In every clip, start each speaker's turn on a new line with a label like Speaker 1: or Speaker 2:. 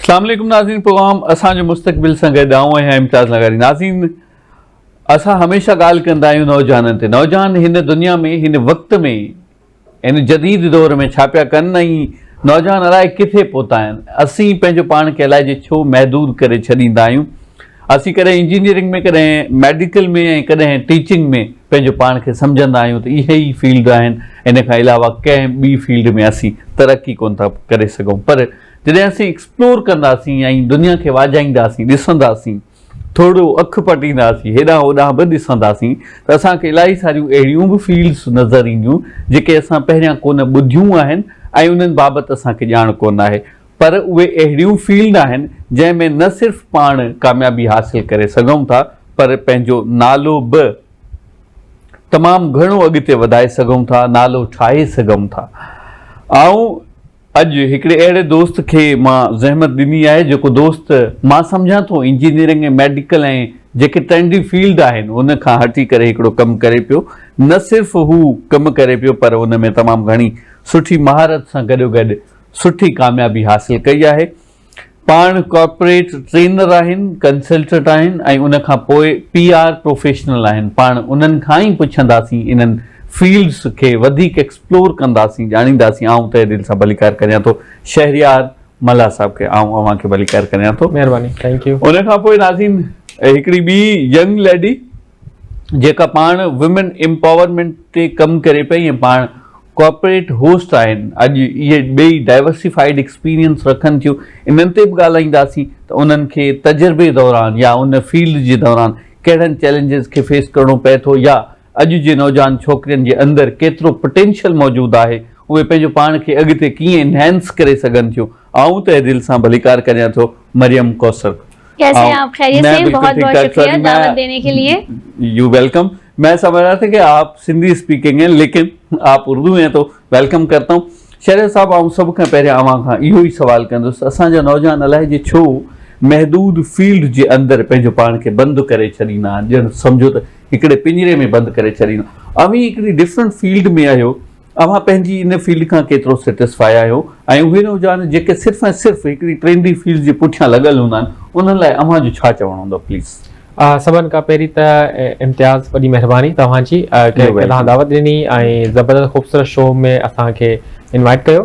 Speaker 1: अस्सलाम वालेकुम नाज़रीन, प्रोग्राम असांजो मुस्तक़बिल सां गॾु आऊं आहियां इम्तियाज़ लगारी। नाज़रीन, असां हमेशह ॻाल्हि कंदा आहियूं नौजवाननि ते। नौजवान हिन दुनिया में, हिन वक़्त में, हिन जदीद दौर में छा पिया कनि ऐं नौजवान अलाए किथे पहुता आहिनि। असीं पंहिंजो पाण खे अलाए जे छो महदूद करे छॾींदा आहियूं। असीं कॾहिं इंजीनियरिंग में, कॾहिं मेडिकल में ऐं कॾहिं टीचिंग में पंहिंजो पाण खे सम्झंदा आहियूं त इहे ई फील्ड आहिनि, इन खां अलावा कंहिं ॿी फील्ड में असीं तरक़ी कोन था करे सघूं। पर जॾहिं असीं एक्सप्लोर कंदासीं ऐं दुनिया खे वाॼाईंदासीं, ॾिसंदासीं, थोरो अखि पटींदासीं, हेॾां होॾां बि ॾिसंदासीं त असांखे इलाही सारियूं अहिड़ियूं बि फील्ड्स नज़र ईंदियूं जेके असां पहिरियां कोन ॿुधियूं आहिनि ऐं उन्हनि बाबति असांखे ॼाण कोन आहे। पर उहे अहिड़ियूं फील्ड आहिनि जंहिंमें न सिर्फ़ु पाण कामयाबी हासिलु करे सघूं था, पर पंहिंजो नालो बि तमामु घणो अॻिते वधाए सघूं था, नालो ठाहे सघूं था। ऐं अॼु हिकिड़े अहिड़े दोस्त खे मां ज़हमत ॾिनी आहे, जेको दोस्त मां सम्झां थो इंजीनियरिंग ऐं मेडिकल ऐं जेके ट्रेंडी फील्ड आहिनि उन खां हटी करे हिकिड़ो कमु करे पियो। न सिर्फ़ु हू कमु करे पियो, पर उन में तमामु घणी सुठी महारत सां गॾोगॾु सुठी कामयाबी हासिलु कई आहे। पाण कॉर्पोरेट ट्रेनर आहिनि, कंसल्टेंट आहिनि ऐं उन खां पोइ PR प्रोफेशनल आहिनि। पाण उन्हनि खां ई पुछंदासीं, इन्हनि फील्ड्स खे वधीक एक्सप्लोर कंदासीं, ॼाणींदासीं। आऊं तहे दिलि सां भलीकार करियां थो शहरयार मल्हा साहब खे, आऊं अव्हांखे भलीकार करियां थो।
Speaker 2: महिरबानी, थैंक यू।
Speaker 1: उन खां पोइ नाज़रीन, हिकिड़ी ॿी यंग लेडी जेका पाण वुमेन एम्पावरमेंट ते कमु करे पई ऐं पाण कॉर्पोरेट होस्ट आहिनि। अॼु इहे ॿई डाइवर्सिफाइड एक्सपीरियंस रखनि थियूं, इन्हनि ते बि ॻाल्हाईंदासीं त उन्हनि खे तजुर्बे दौरान या उन फील्ड जे दौरान कहिड़नि चैलेंजिस खे फेस करिणो पए थो, या अॼु जे नौजवान छोकिरियुनि जे अंदरि केतिरो पोटेंशियल मौजूदु आहे, उहे पंहिंजो पाण खे अॻिते कीअं इनहेंस करे सघनि थियूं। आऊं तहे दिलि सां भलीकार करियां थो मरियम कौसर।
Speaker 3: कैसे हैं आप? खैरियत से? बहुत बहुत शुक्रिया दावत देने के लिए।
Speaker 1: U welcome. मैं समझ रहा था कि आप सिंधी स्पीकिंग हैं, लेकिन आप उर्दू हैं, तो वेलकम करता हूँ। शहर साहब, आऊं सब खां पहिरियां अवां खां इहो ई सवाल कंदुसि, असांजा नौजवान अलाए जे छो महदूद फील्ड जे अंदरि पंहिंजो पाण खे बंदि करे छॾींदा आहिनि, ॼण सम्झो त हिकिड़े पिंजरे में बंदि करे छॾींदा। अवी हिकिड़ी डिफरेंट फील्ड में आहियो, अव्हां पंहिंजी इन फील्ड खां केतिरो सेटिस्फाई आहियो, ऐं उहे नौजवान जेके सिर्फ़ु ऐं सिर्फ़ु हिकिड़ी ट्रेंडी फील्ड जे पुठियां लॻल हूंदा आहिनि, उन्हनि लाइ अव्हांजो छा चवणु हूंदो प्लीज़?
Speaker 2: सभिनि खां पहिरीं त इम्तियाज़ वॾी महिरबानी तव्हांजी कि तव्हां दावत ॾिनी ऐं ज़बरदस्त ख़ूबसूरत शो में असांखे इनवाइट कयो।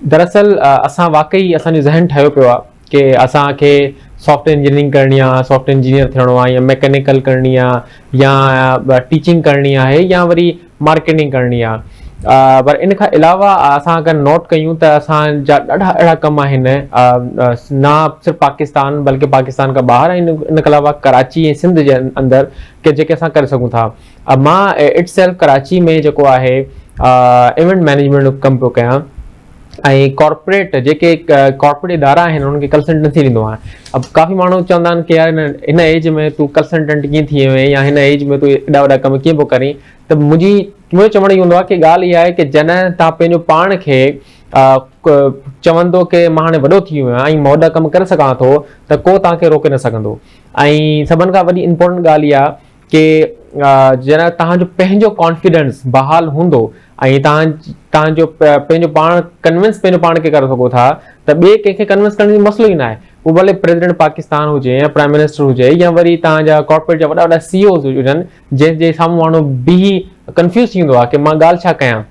Speaker 2: दरअसल असां वाकई असांजो ज़हन ठहियो पियो आहे कि असांखे सॉफ्टवेयर इंजीनियरिंग करणी आहे, सॉफ्टवेयर इंजीनियर थियणो आहे, या मैकेनिकल करणी आहे, या टीचिंग करणी आहे, या वरी मार्केटिंग करणी आहे। पर इन खां अलावा असां अगरि नोट कयूं त असांजा ॾाढा अहिड़ा कम आहिनि, न सिर्फ़ु पाकिस्तान बल्कि पाकिस्तान खां ॿाहिरि, ऐं इन खां अलावा कराची ऐं सिंध जे अंदरि के जेके असां करे सघूं था। मां इटसेल्फ कराची में जेको आहे इवेंट मैनेजमेंट जो कमु पियो कयां, ऐं कॉर्पोरेट जेके कॉर्पोरेट इदारा आहिनि उन्हनि खे कंसल्टेंसी ॾींदो आहियां। अब काफ़ी माण्हू चवंदा आहिनि कि यार हिन एज में तूं कंसल्टेंट कीअं थी वएं, या हिन एज में तूं एॾा वॾा कम कीअं पियो करीं। त मुंहिंजो चवणु इहो हूंदो आहे कि ॻाल्हि इहा आहे कि जॾहिं तव्हां पंहिंजो पाण खे चवंदो कि मां हाणे वॾो थी वियो आहियां ऐं मां वॾा कम करे सघां थो, त को तव्हांखे रोके न सघंदो। ऐं सभिनि खां वॾी इंपॉर्टेंट ॻाल्हि इहा कि जॾहिं तव्हांजो पंहिंजो कॉन्फिडेंस बहाल हूंदो ऐं तव्हांजो पंहिंजो पाण कन्विंस पंहिंजो पाण खे करे सघो था, त ॿिए कंहिंखे कन्विंस करण जो मसइलो ई न आहे। उहो भले प्रेसिडेंट पाकिस्तान हुजे, या प्राइम मिनिस्टर हुजे, या वरी तव्हांजा कॉर्पोरेट जा वॾा वॾा CEOs हुजनि, जंहिंजे साम्हूं माण्हू बीही कंफ्यूज़ थींदो आहे कि मां ॻाल्हि छा कयां।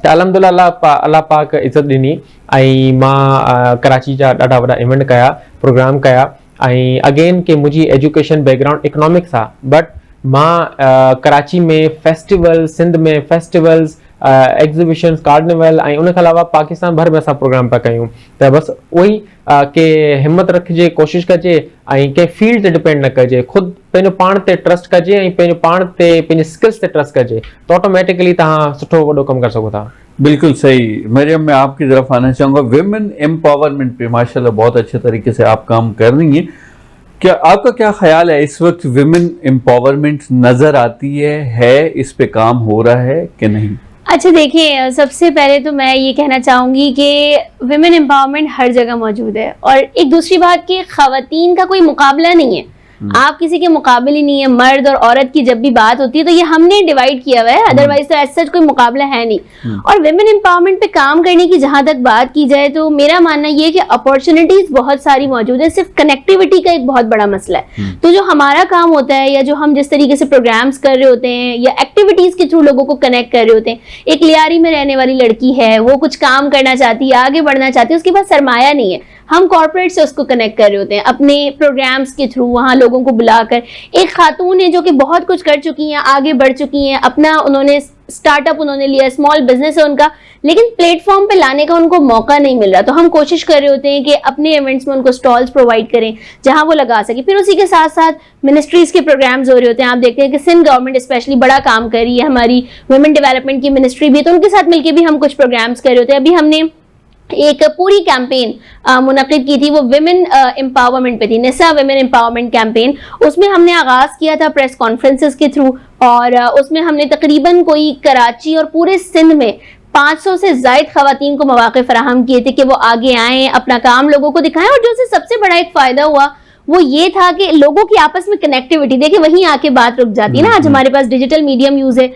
Speaker 2: त अलहमदुलिल्लाह अल्लाह पाक इज़त ॾिनी ऐं मां कराची जा ॾाढा वॾा इवेंट कया, प्रोग्राम कया। ऐं अगेन कि मुंहिंजी एजुकेशन बैकग्राउंड इकोनॉमिक्स आहे, बट मां कराची में फेस्टिवल, सिंध में फेस्टिवल्स, एग्ज़िबिशन्स, कार्निवल, ऐं उन खां अलावा पाकिस्तान भर में असां प्रोग्राम पिया कयूं। त बसि उहो ई कि हिमत रखिजे, कोशिशि कजे, ऐं कंहिं फील्ड ते डिपेंड न कजे, ख़ुदि पंहिंजो पाण ते ट्रस्ट कजे, ऐं पंहिंजो पाण ते पंहिंजे स्किल्स ते ट्रस्ट कजे, त ऑटोमेटिकली तव्हां सुठो वॾो कमु करे सघो था।
Speaker 1: बिल्कुल सही। मरियम, मैं आपकी तरफ आना चाहूँगा। विमेन एम्पावरमेंट पे माशाल्लाह बहुत अच्छे तरीके से आप काम कर रही हैं। क्या आपका क्या ख्याल है, इस वक्त विमेन एम्पावरमेंट नज़र आती है, इस पे काम हो रहा है कि नहीं?
Speaker 3: अच्छा देखिए, सबसे पहले तो मैं ये कहना चाहूँगी कि विमेन एम्पावरमेंट हर जगह मौजूद है, और एक दूसरी बात कि ख़वातीन का कोई मुकाबला नहीं है। آپ کسی کے مقابل ہی نہیں ہے. مرد اور عورت کی جب بھی بات ہوتی ہے تو یہ ہم نے ڈیوائڈ کیا ہوا ہے, ادروائز تو ایسا کوئی مقابلہ ہے نہیں. اور ویمن امپاورمنٹ پہ کام کرنے کی جہاں تک بات کی جائے تو میرا ماننا یہ ہے کہ اپارچونیٹیز بہت ساری موجود ہے, صرف کنیکٹیوٹی کا ایک بہت بڑا مسئلہ ہے. تو جو ہمارا کام ہوتا ہے یا جو ہم جس طریقے سے پروگرامز کر رہے ہوتے ہیں یا ایکٹیویٹیز کے تھرو لوگوں کو کنیکٹ کر رہے ہوتے ہیں, ایک لیاری میں رہنے والی لڑکی ہے, وہ کچھ کام کرنا چاہتی ہے, آگے بڑھنا چاہتی ہے, اس کے پاس سرمایہ نہیں ہے, ہم کارپوریٹ سے اس کو کنیکٹ کر رہے ہوتے ہیں اپنے پروگرامز کے تھرو, وہاں لوگوں کو بلا کر. ایک خاتون ہے جو کہ بہت کچھ کر چکی ہیں, آگے بڑھ چکی ہیں, اپنا انہوں نے اسٹارٹ اپ انہوں نے لیا, اسمال بزنس ہے ان کا, لیکن پلیٹ فارم پہ لانے کا ان کو موقع نہیں مل رہا. تو ہم کوشش کر رہے ہوتے ہیں کہ اپنے ایونٹس میں ان کو اسٹالز پرووائڈ کریں جہاں وہ لگا سکیں. پھر اسی کے ساتھ ساتھ منسٹریز کے پروگرامز ہو رہے ہوتے ہیں. آپ دیکھتے ہیں کہ سندھ گورنمنٹ اسپیشلی بڑا کام کر رہی ہے, ہماری ویمن ڈیولپمنٹ کی منسٹری بھی ہے, تو ان کے ساتھ مل کے بھی ہم کچھ پروگرامز کر رہے ہوتے ہیں. ابھی ہم نے ایک پوری کیمپین منعقد کی تھی, وہ ویمن امپاورمنٹ پہ تھی, نسا ویمن امپاورمنٹ کیمپین. اس میں ہم نے آغاز کیا تھا پریس کانفرنسز کے تھرو, اور اس میں ہم نے تقریباً کوئی کراچی اور پورے سندھ میں 500 سے زائد خواتین کو مواقع فراہم کیے تھے کہ وہ آگے آئیں, اپنا کام لوگوں کو دکھائیں. اور جو سے سب سے بڑا ایک فائدہ ہوا وہ یہ تھا کہ لوگوں کی آپس میں کنیکٹیوٹی, دیکھیں وہیں آ کے بات رک جاتی ہے نا. آج ہمارے پاس ڈیجیٹل میڈیم یوز ہے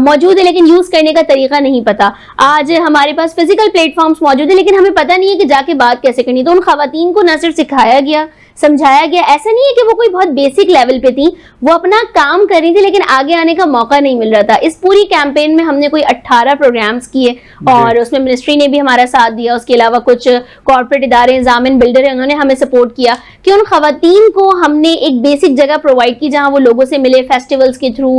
Speaker 3: موجود ہے, لیکن یوز کرنے کا طریقہ نہیں پتا. آج ہمارے پاس فزیکل پلیٹ فارمز موجود ہیں, لیکن ہمیں پتہ نہیں ہے کہ جا کے بات کیسے کرنی. تو ان خواتین کو نہ صرف سکھایا گیا, سمجھایا گیا, ایسا نہیں ہے کہ وہ کوئی بہت بیسک لیول پہ تھی, وہ اپنا کام کر رہی تھی لیکن آگے آنے کا موقع نہیں مل رہا تھا. اس پوری کیمپین میں ہم نے کوئی 18 پروگرامز کیے, اور اس میں منسٹری نے بھی ہمارا ساتھ دیا. اس کے علاوہ کچھ کارپوریٹ ادارے, ضامن بلڈر ہیں, انہوں نے ہمیں سپورٹ کیا کہ ان خواتین کو ہم نے ایک بیسک جگہ پرووائڈ کی جہاں وہ لوگوں سے ملے, فیسٹیولز کے تھرو,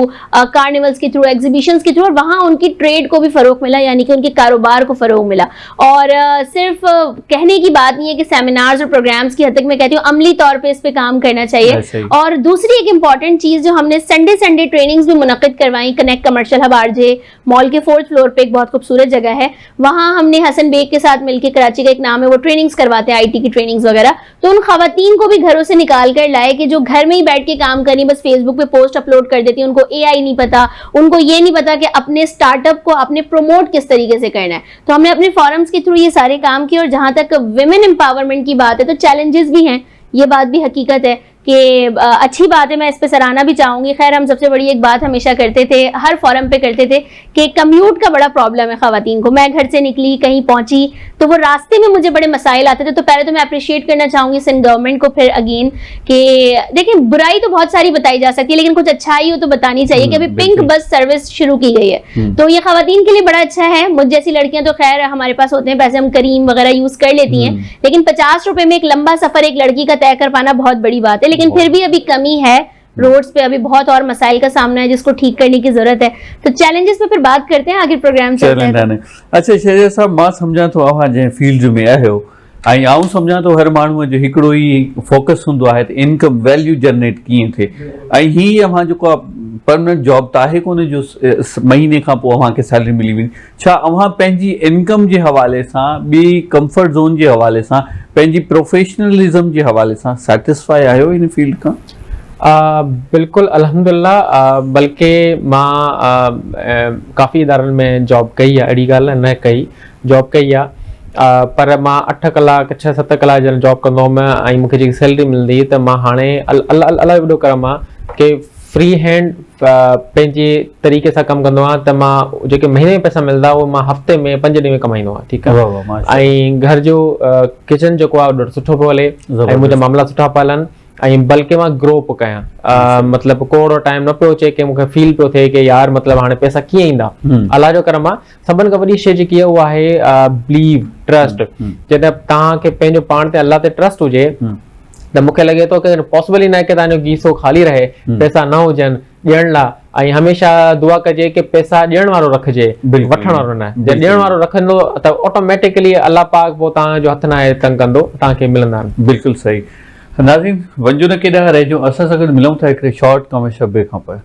Speaker 3: کارنیولز کے تھرو, ایگزیبیشنز کے تھرو, اور وہاں ان کی ٹریڈ کو بھی فروغ ملا, یعنی کہ ان کے کاروبار کو فروغ ملا. اور صرف کہنے کی بات نہیں ہے کہ سیمینارز اور پروگرامز کی حد تک, میں کہتی ہوں عملی طور پہ اس پہ کام کرنا چاہیے. اور دوسری ایک امپورٹنٹ چیز جو ہم نے سنڈے ٹریننگز بھی منعقد کروائیں, کنیکٹ کمرشل ہب RJ مال کے 4th فلور پہ ایک بہت خوبصورت جگہ ہے, وہاں ہم نے حسن بیگ کے ساتھ مل کے, کراچی کا ایک نام ہے, وہ ٹریننگز کرواتے ہیں IT کی ٹریننگز وغیرہ. تو ان خواتین کو بھی گھروں سے نکال کر لائے کہ جو گھر میں ہی بیٹھ کے کام کریں, بس فیس بک پہ پوسٹ اپلوڈ کر دیتی ہیں, ان کو AI نہیں پتا, ان کو یہ نہیں پتا کہ اپنے اسٹارٹ اپ کو اپنے پروموٹ کس طریقے سے کرنا ہے. تو ہم نے اپنے فورمز کے تھرو یہ سارے کام کیے. اور جہاں تک ویمن امپاورمنٹ کی بات ہے تو چیلنجز بھی ہیں, یہ بات بھی حقیقت ہے کہ اچھی بات ہے, میں اس پہ سراہنا بھی چاہوں گی. خیر ہم سب سے بڑی ایک بات ہمیشہ کرتے تھے, ہر فورم پہ کرتے تھے, کہ کمیوٹ کا بڑا پرابلم ہے خواتین کو. میں گھر سے نکلی, کہیں پہنچی تو وہ راستے میں مجھے بڑے مسائل آتے تھے. تو پہلے تو میں اپریشیٹ کرنا چاہوں گی سندھ گورنمنٹ کو, پھر اگین کہ دیکھیں برائی تو بہت ساری بتائی جا سکتی ہے, لیکن کچھ اچھائی ہو تو بتانی چاہیے. کہ ابھی پنک بس سروس شروع کی گئی ہے, تو یہ خواتین کے لیے بڑا اچھا ہے. مجھ جیسی لڑکیاں تو خیر ہمارے پاس ہوتے ہیں پیسے, ہم کریم وغیرہ یوز کر لیتی ہیں, لیکن 50 روپے میں ایک لمبا سفر ایک لڑکی کا طے کر پانا بہت بڑی بات ہے. لیکن پھر بھی ابھی کمی ہے, روڈز پہ ابھی بہت اور مسائل کا سامنا ہے جس کو ٹھیک کرنے کی ضرورت ہے. تو چیلنجز پہ پھر بات کرتے ہیں, آگے پروگرام چلتے ہیں.
Speaker 1: اچھا شہزاد صاحب, मां सम्झां थो अव्हां जंहिं फील्ड में आहियो, ऐं आउं सम्झां थो हर माण्हूअ जो हिकिड़ो ई फोकस हूंदो आहे त इनकम वैल्यू जनरेट कीअं थिए. ऐं हीअ अव्हां जेको आहे परमानेंट जॉब त आहे कोन्हे जो महीने खां पोइ अव्हांखे सैलरी मिली वेंदी. छा अव्हां पंहिंजी इनकम जे हवाले सां, ॿी कंफर्ट ज़ोन जे हवाले सां, पंहिंजी प्रोफेशनलिज़म जे हवाले सां सेटिस्फाई आहियो इन फील्ड खां?
Speaker 2: बिल्कुल अल्हम्दुलिल्लाह. बल्कि मां काफ़ी इदारनि में जॉब कई आहे, अहिड़ी ॻाल्हि न कई, जॉब कई आहे. पर मां 8 कलाक 6-7 कलाक जन जॉब कंदो हुउमि, ऐं मूंखे जेकी सैलरी मिलंदी त मां हाणे अलाए वॾो करम आहे कि फ्री हैंड पंहिंजे तरीक़े सां कमु कंदो आहियां. त मां जेके महीने में पैसा मिलंदा उहो मां हफ़्ते में 5 ॾींहं में कमाईंदो आहियां. ठीकु आहे. ऐं घर जो किचन जेको आहे ॾाढो सुठो पियो हले, ऐं मुंहिंजा मामला सुठा पिया हलनि, ऐं बल्कि मां ग्रो पियो कयां. मतिलबु को अहिड़ो टाइम न पियो अचे कि मूंखे फील पियो थिए कि यार मतिलबु हाणे पैसा कीअं ईंदा. अलाह जो करम आहे. सभिनि खां वॾी शइ जेकी आहे उहा आहे बिलीव, ट्रस्ट. जॾहिं तव्हांखे पंहिंजो पाण ते अलाह ते ट्रस्ट हुजे त मूंखे लॻे थो कि पॉसिबल ई न आहे कि तव्हांजो गीसो ख़ाली रहे, पैसा न हुजनि ॾियण लाइ. ऐं हमेशह दुआ कजे कि पैसा ॾियण वारो रखिजे, वठण वारो न. जॾहिं ॾियण वारो रखंदो त ऑटोमेटिकली अलाह पाक पोइ तव्हांजो हथ न आहे तंग कंदो, तव्हांखे मिलंदा आहिनि.
Speaker 1: बिल्कुलु सही. नाज़रीन, वञो न केॾांहुं रहिजो, असां सां गॾु मिलूं था हिकिड़े शॉर्ट कमर्शियल ब्रेक खां पोइ.